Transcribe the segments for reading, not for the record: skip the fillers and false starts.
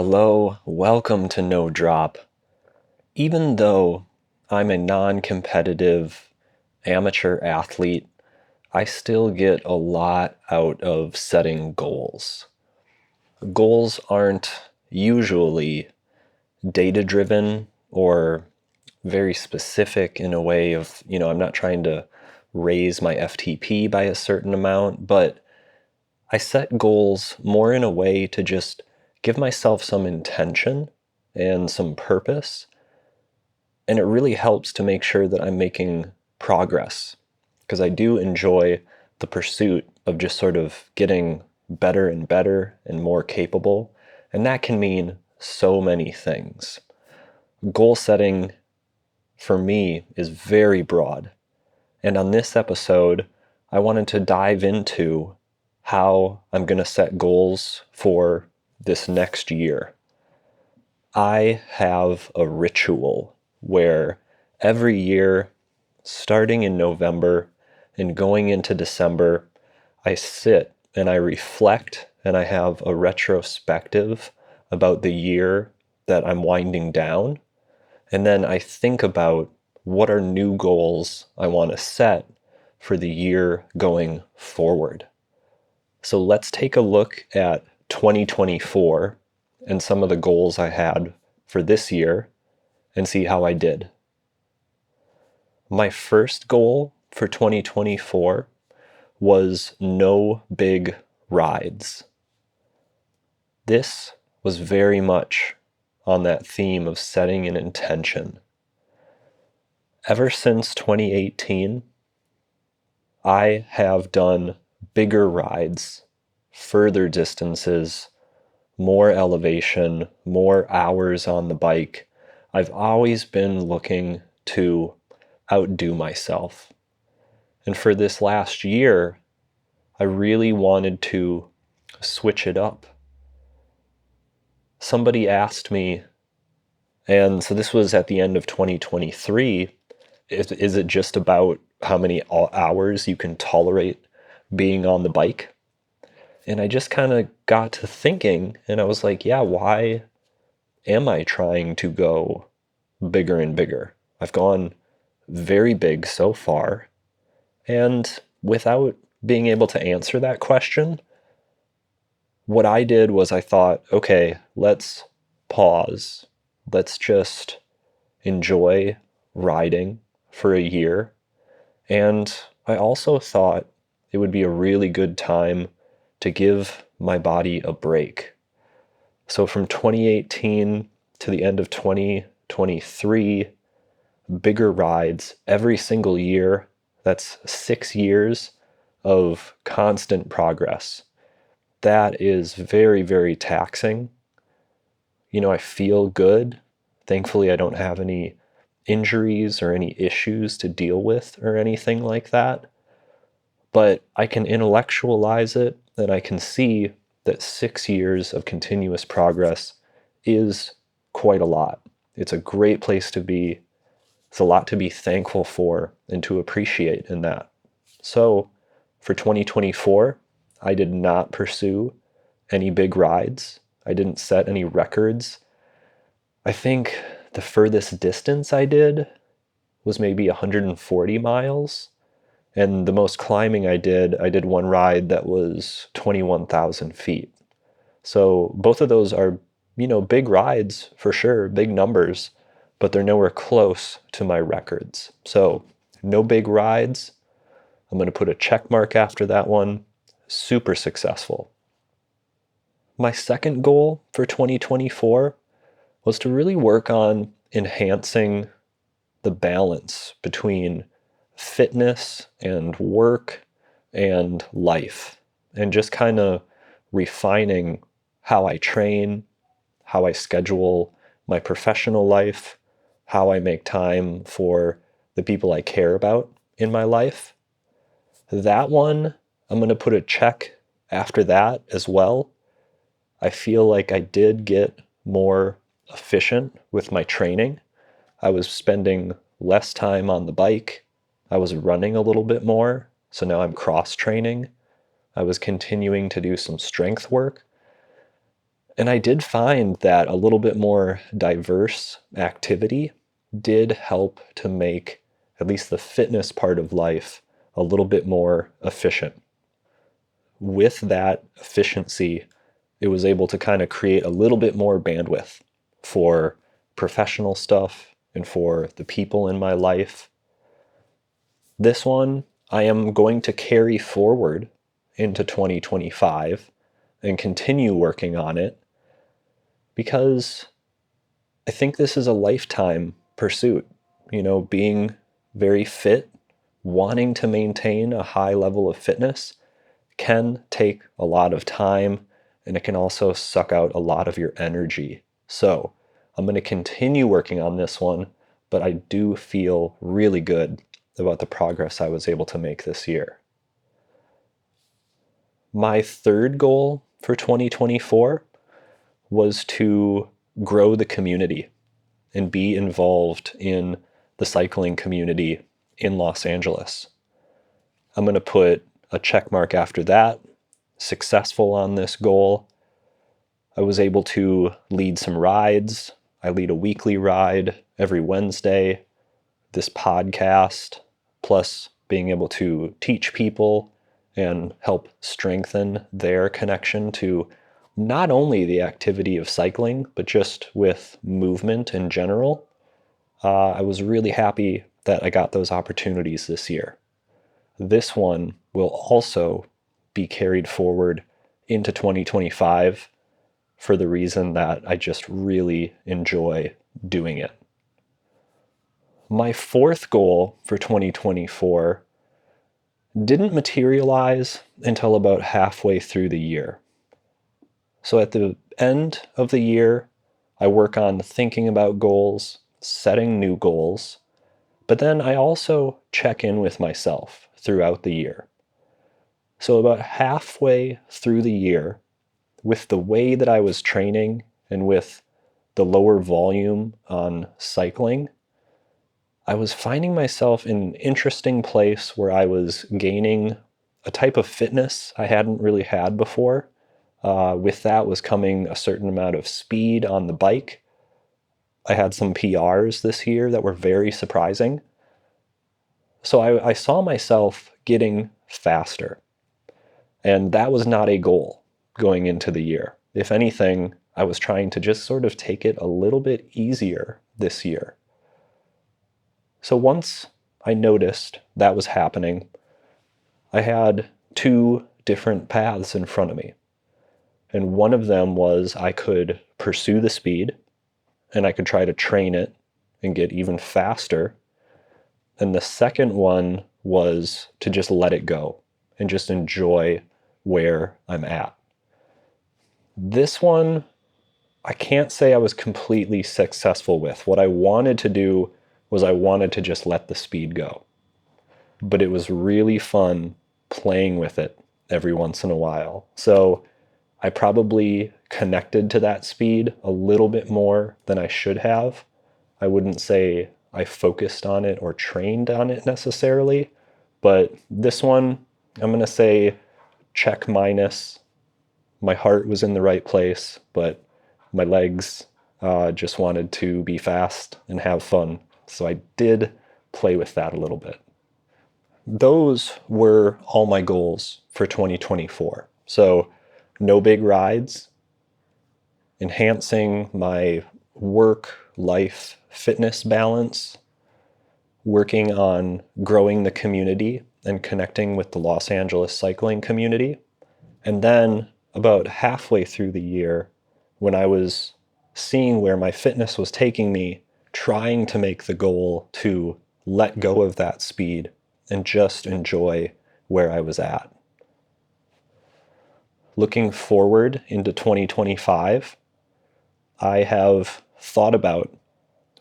Hello, welcome to No Drop. Even though I'm a non-competitive amateur athlete, I still get a lot out of setting goals. Goals aren't usually data-driven or very specific in a way of, I'm not trying to raise my FTP by a certain amount, but I set goals more in a way to just give myself some intention and some purpose. And it really helps to make sure that I'm making progress because I do enjoy the pursuit of just sort of getting better and better and more capable. And that can mean so many things. Goal setting for me is very broad. And on this episode, I wanted to dive into how I'm going to set goals for this next year. I have a ritual where every year, starting in November and going into December, I sit and I reflect and I have a retrospective about the year that I'm winding down. And then I think about what are new goals I want to set for the year going forward. So let's take a look at 2024 and some of the goals I had for this year and see how I did. My first goal for 2024 was no big rides. This was very much on that theme of setting an intention. Ever since 2018, I have done bigger rides, further distances, more elevation, more hours on the bike. I've always been looking to outdo myself. And for this last year, I really wanted to switch it up. Somebody asked me, and so this was at the end of 2023, is it just about how many hours you can tolerate being on the bike? And I just kind of got to thinking, and I was like, yeah, why am I trying to go bigger and bigger? I've gone very big so far. And without being able to answer that question, what I did was I thought, okay, let's pause. Let's just enjoy riding for a year. And I also thought it would be a really good time to give my body a break. So from 2018 to the end of 2023, bigger rides every single year. That's 6 years of constant progress. That is very, very taxing. I feel good. Thankfully, I don't have any injuries or any issues to deal with or anything like that. But I can intellectualize it and I can see that 6 years of continuous progress is quite a lot. It's a great place to be. It's a lot to be thankful for and to appreciate in that. So for 2024, I did not pursue any big rides. I didn't set any records. I think the furthest distance I did was maybe 140 miles. And the most climbing I did one ride that was 21,000 feet. So both of those are, big rides for sure, big numbers, but they're nowhere close to my records. So no big rides. I'm going to put a check mark after that one. Super successful. My second goal for 2024 was to really work on enhancing the balance between fitness and work and life, and just kind of refining how I train, how I schedule my professional life, how I make time for the people I care about in my life. That one, I'm going to put a check after that as well. I feel like I did get more efficient with my training. I was spending less time on the bike. I was running a little bit more. So now I'm cross training. I was continuing to do some strength work. And I did find that a little bit more diverse activity did help to make at least the fitness part of life a little bit more efficient. With that efficiency, it was able to kind of create a little bit more bandwidth for professional stuff and for the people in my life. This one I am going to carry forward into 2025 and continue working on it because I think this is a lifetime pursuit. Being very fit, wanting to maintain a high level of fitness can take a lot of time, and it can also suck out a lot of your energy. So I'm going to continue working on this one, but I do feel really good about the progress I was able to make this year. My third goal for 2024 was to grow the community and be involved in the cycling community in Los Angeles. I'm going to put a check mark after that. Successful on this goal. I was able to lead some rides. I lead a weekly ride every Wednesday. This podcast, plus being able to teach people and help strengthen their connection to not only the activity of cycling, but just with movement in general. I was really happy that I got those opportunities this year. This one will also be carried forward into 2025 for the reason that I just really enjoy doing it. My fourth goal for 2024 didn't materialize until about halfway through the year. So at the end of the year, I work on thinking about goals, setting new goals, but then I also check in with myself throughout the year. So about halfway through the year, with the way that I was training and with the lower volume on cycling, I was finding myself in an interesting place where I was gaining a type of fitness I hadn't really had before. With that was coming a certain amount of speed on the bike. I had some PRs this year that were very surprising. So I saw myself getting faster. And that was not a goal going into the year. If anything, I was trying to just sort of take it a little bit easier this year. So once I noticed that was happening, I had two different paths in front of me. And one of them was I could pursue the speed and I could try to train it and get even faster. And the second one was to just let it go and just enjoy where I'm at. This one, I can't say I was completely successful with. What I wanted to do was I wanted to just let the speed go. But it was really fun playing with it every once in a while. So I probably connected to that speed a little bit more than I should have. I wouldn't say I focused on it or trained on it necessarily, but this one, I'm going to say check minus. My heart was in the right place, but my legs just wanted to be fast and have fun. So I did play with that a little bit. Those were all my goals for 2024. So no big rides, enhancing my work-life fitness balance, working on growing the community and connecting with the Los Angeles cycling community. And then about halfway through the year, when I was seeing where my fitness was taking me, trying to make the goal to let go of that speed and just enjoy where I was at. Looking forward into 2025, I have thought about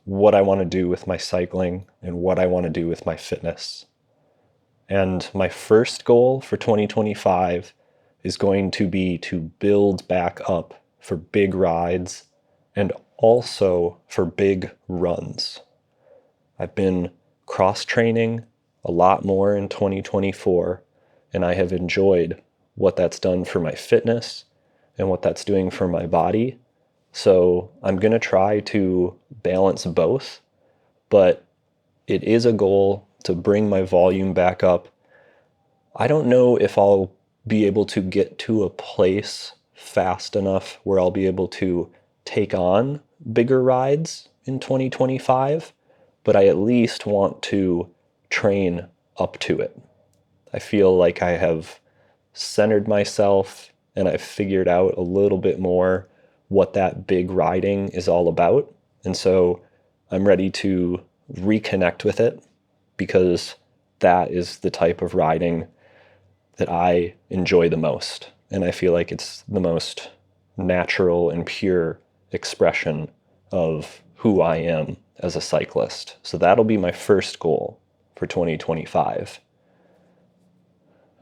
what I want to do with my cycling and what I want to do with my fitness. And my first goal for 2025 is going to be to build back up for big rides and also for big runs. I've been cross-training a lot more in 2024, and I have enjoyed what that's done for my fitness and what that's doing for my body. So I'm going to try to balance both, but it is a goal to bring my volume back up. I don't know if I'll be able to get to a place fast enough where I'll be able to take on bigger rides in 2025, but I at least want to train up to it. I feel like I have centered myself and I've figured out a little bit more what that big riding is all about. And so I'm ready to reconnect with it because that is the type of riding that I enjoy the most. And I feel like it's the most natural and pure expression of who I am as a cyclist. So that'll be my first goal for 2025.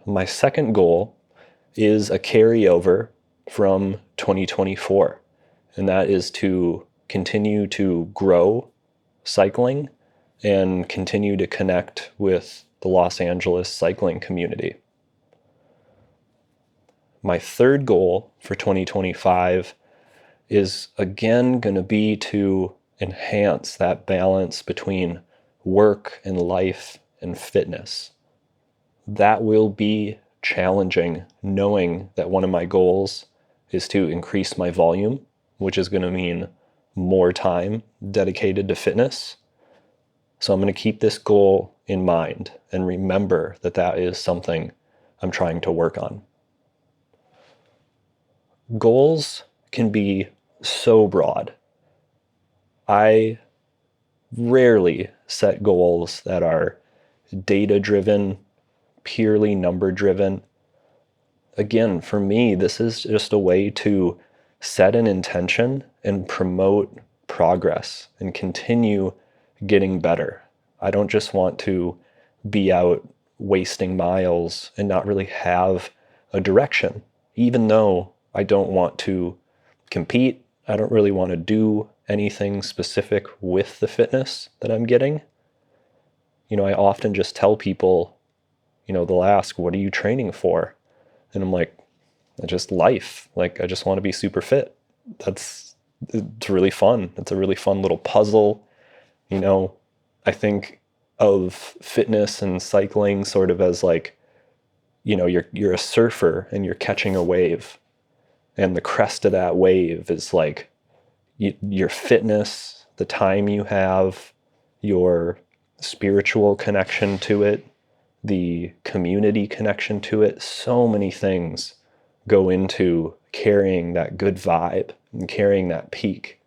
My second goal is a carryover from 2024, and that is to continue to grow cycling and continue to connect with the Los Angeles cycling community. My third goal for 2025 is again going to be to enhance that balance between work and life and fitness. That will be challenging, knowing that one of my goals is to increase my volume, which is going to mean more time dedicated to fitness. So I'm going to keep this goal in mind and remember that that is something I'm trying to work on. Goals can be so broad. I rarely set goals that are data-driven, purely number-driven. Again, for me, this is just a way to set an intention and promote progress and continue getting better. I don't just want to be out wasting miles and not really have a direction, even though I don't want to compete. I don't really want to do anything specific with the fitness that I'm getting. I often just tell people, they'll ask, what are you training for? And I'm like, just life. Like, I just want to be super fit. It's really fun. It's a really fun little puzzle. I think of fitness and cycling sort of as like, you're a surfer and you're catching a wave. And the crest of that wave is like your fitness, the time you have, your spiritual connection to it, the community connection to it. So many things go into carrying that good vibe and carrying that peak.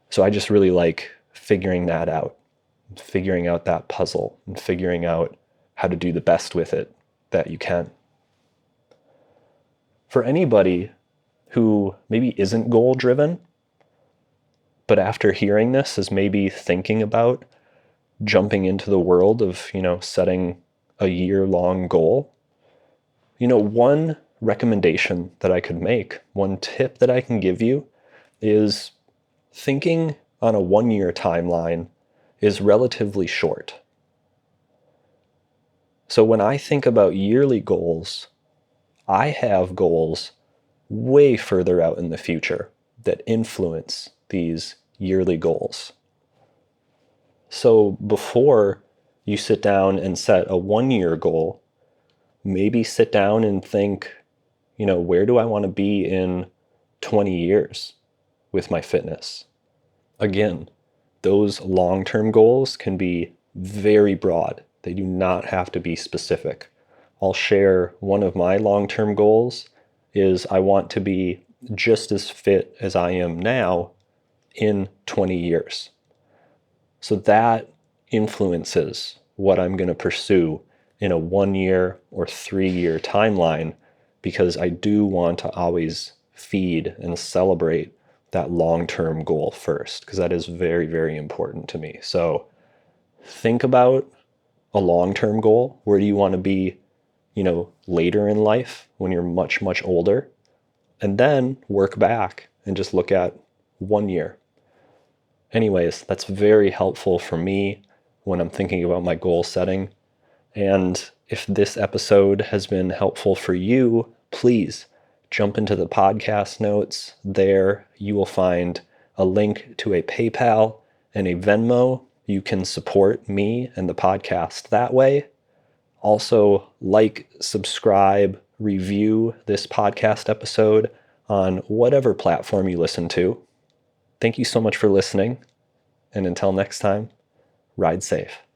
So I just really like figuring that out, figuring out that puzzle and figuring out how to do the best with it that you can. For anybody who maybe isn't goal driven, but after hearing this is maybe thinking about jumping into the world of, setting a year-long goal, one recommendation that I could make, one tip that I can give you is thinking on a 1-year timeline is relatively short. So when I think about yearly goals, I have goals way further out in the future that influence these yearly goals. So before you sit down and set a 1-year goal, maybe sit down and think, where do I want to be in 20 years with my fitness? Again, those long-term goals can be very broad. They do not have to be specific. I'll share one of my long-term goals is I want to be just as fit as I am now in 20 years. So that influences what I'm going to pursue in a 1-year or 3-year timeline, because I do want to always feed and celebrate that long-term goal first, because that is very, very important to me. So think about a long-term goal. Where do you want to be, later in life when you're much, much older? And then work back and just look at 1 year. Anyways, that's very helpful for me when I'm thinking about my goal setting. And if this episode has been helpful for you, please jump into the podcast notes. There you will find a link to a PayPal and a Venmo. You can support me and the podcast that way. Also, like, subscribe, review this podcast episode on whatever platform you listen to. Thank you so much for listening. And until next time, ride safe.